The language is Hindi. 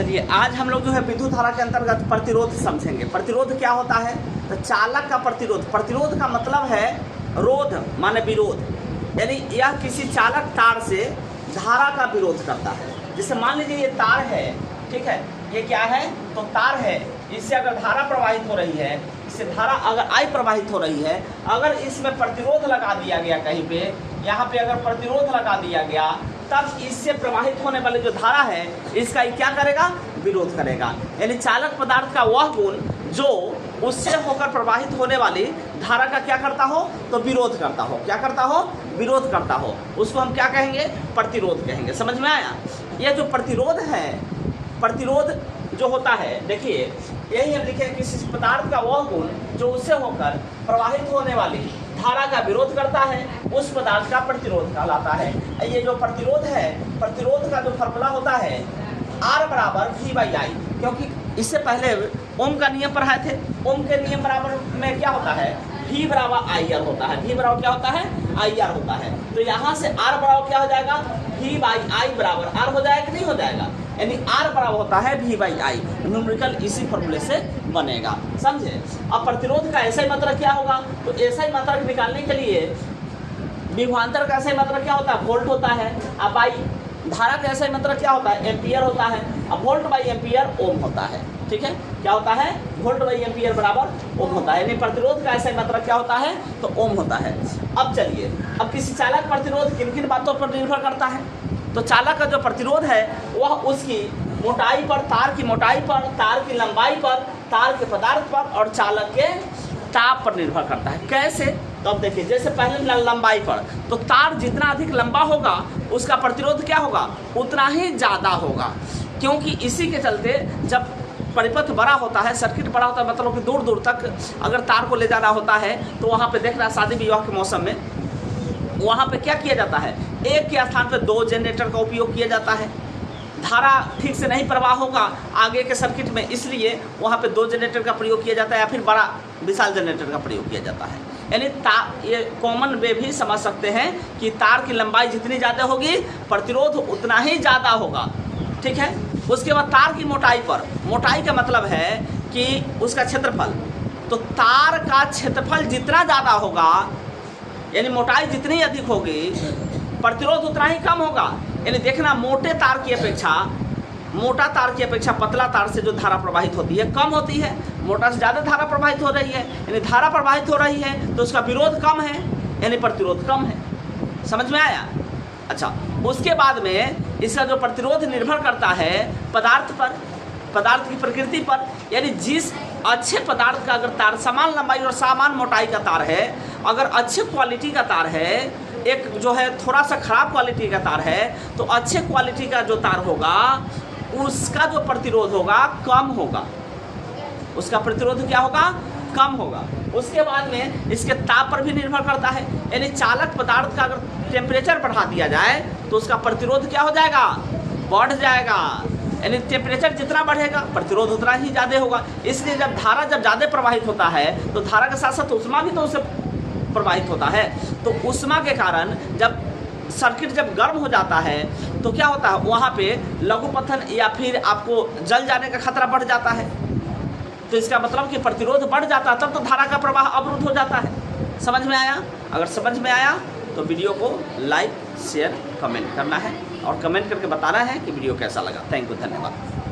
चलिए आज हम लोग जो है विद्युत धारा के अंतर्गत प्रतिरोध समझेंगे। प्रतिरोध क्या होता है? तो चालक का प्रतिरोध, प्रतिरोध का मतलब है रोध माने विरोध, यानी यह किसी चालक तार से धारा का विरोध करता है। जैसे मान लीजिए ये तार है, ठीक है, ये क्या है? तो तार है, इससे अगर धारा प्रवाहित हो रही है, इससे धारा अगर आई प्रवाहित हो रही है, अगर इसमें प्रतिरोध लगा दिया गया कहीं पे, यहाँ पे अगर प्रतिरोध लगा दिया गया, तब इससे प्रवाहित होने वाली जो धारा है इसका क्या करेगा? विरोध करेगा। यानी चालक पदार्थ का वह गुण जो उससे होकर प्रवाहित होने वाली धारा का क्या करता हो? तो विरोध करता हो। क्या करता हो? विरोध करता हो। उसको हम क्या कहेंगे? प्रतिरोध कहेंगे। समझ में आया? ये जो प्रतिरोध है, प्रतिरोध जो होता है, देखिए यही हम लिखे किसी पदार्थ का वह गुण जो उससे होकर प्रवाहित होने वाली धारा का विरोध करता है, उस पदार्थ का प्रतिरोध कहलाता है। ये जो प्रतिरोध है, प्रतिरोध का जो फॉर्मूला होता है R बराबर V/I, क्योंकि इससे पहले ओम का नियम पढ़ाए थे। ओम के नियम बराबर में क्या होता है? V बराबर IR होता है। V बराबर क्या होता है? IR होता है। तो यहाँ से R बराबर क्या हो जाएगा? V/I बराबर R हो जाएगा कि नहीं हो जाएगा? यानी R बराबर होता है V/I। न्यूमेरिकल इसी फॉर्मूले से बनेगा, समझे? अब प्रतिरोध का ऐसा ही मात्रक क्या होगा? तो ऐसा ही मात्रक निकालने के लिए विभवांतर का ऐसा ही मात्रक क्या होता है? वोल्ट होता है। अब बाई धारा का ऐसा ही मात्रक क्या होता है? एम्पियर होता है। अब वोल्ट बाई एम्पियर ओम होता है, ठीक है? क्या होता है? वोल्ट बाई एम्पियर बराबर ओम होता है। यानी प्रतिरोध का ऐसा ही मात्रक क्या होता है? तो ओम होता है। अब चलिए, अब किसी चालक प्रतिरोध किन किन बातों पर निर्भर करता है? तो चालक का जो प्रतिरोध है वह उसकी मोटाई पर, तार की मोटाई पर, तार की लंबाई पर, तार के पदार्थ पर और चालक के ताप पर निर्भर करता है। कैसे? तो अब देखिए, जैसे पहले लंबाई पर, तो तार जितना अधिक लंबा होगा उसका प्रतिरोध क्या होगा? उतना ही ज़्यादा होगा, क्योंकि इसी के चलते जब परिपथ बड़ा होता है, सर्किट बड़ा होता है, मतलब कि दूर दूर तक अगर तार को ले जाना होता है, तो वहाँ पे देखना शादी विवाह के मौसम में वहाँ पे क्या किया जाता है? एक के स्थान पे 2 जनरेटर का उपयोग किया जाता है। धारा ठीक से नहीं प्रवाह होगा आगे के सर्किट में, इसलिए वहाँ पे 2 जनरेटर का प्रयोग किया जाता है या फिर बड़ा विशाल जनरेटर का प्रयोग किया जाता है। यानी ये कॉमन वे भी समझ सकते हैं कि तार की लंबाई जितनी ज़्यादा होगी प्रतिरोध उतना ही ज़्यादा होगा, ठीक है? उसके बाद तार की मोटाई पर, मोटाई का मतलब है कि उसका क्षेत्रफल, तो तार का क्षेत्रफल जितना ज़्यादा होगा, यानी मोटाई जितनी अधिक होगी प्रतिरोध उतना ही कम होगा। यानी देखना, मोटे तार की अपेक्षा, मोटा तार की अपेक्षा पतला तार से जो धारा प्रवाहित होती है कम होती है। मोटा से ज़्यादा धारा प्रवाहित हो रही है, यानी धारा प्रवाहित हो रही है तो उसका विरोध कम है, यानी प्रतिरोध कम है। समझ में आया? अच्छा, उसके बाद में इसका जो प्रतिरोध निर्भर करता है पदार्थ पर, पदार्थ की प्रकृति पर। यानी जिस अच्छे पदार्थ का अगर तार समान लंबाई और समान मोटाई का तार है, अगर अच्छे क्वालिटी का तार है, एक जो है थोड़ा सा खराब क्वालिटी का तार है, तो अच्छे क्वालिटी का जो तार होगा उसका जो प्रतिरोध होगा कम होगा, उसका प्रतिरोध क्या होगा? कम होगा। उसके बाद में इसके ताप पर भी निर्भर करता है। यानी चालक पदार्थ का अगर टेम्परेचर बढ़ा दिया जाए तो उसका प्रतिरोध क्या हो जाएगा? बढ़ जाएगा। यानी टेम्परेचर जितना बढ़ेगा प्रतिरोध उतना ही ज़्यादा होगा। इसलिए जब धारा जब ज़्यादा प्रवाहित होता है तो धारा के साथ साथ उष्मा भी तो उससे प्रवाहित होता है। तो उष्मा के कारण जब सर्किट जब गर्म हो जाता है तो क्या होता है? वहाँ पे लघुपथन या फिर आपको जल जाने का खतरा बढ़ जाता है। तो इसका मतलब कि प्रतिरोध बढ़ जाता है, तब तो धारा का प्रवाह अवरुद्ध हो जाता है। समझ में आया? अगर समझ में आया तो वीडियो को लाइक, शेयर, कमेंट करना है और कमेंट करके बताना है कि वीडियो कैसा लगा। थैंक यू, धन्यवाद।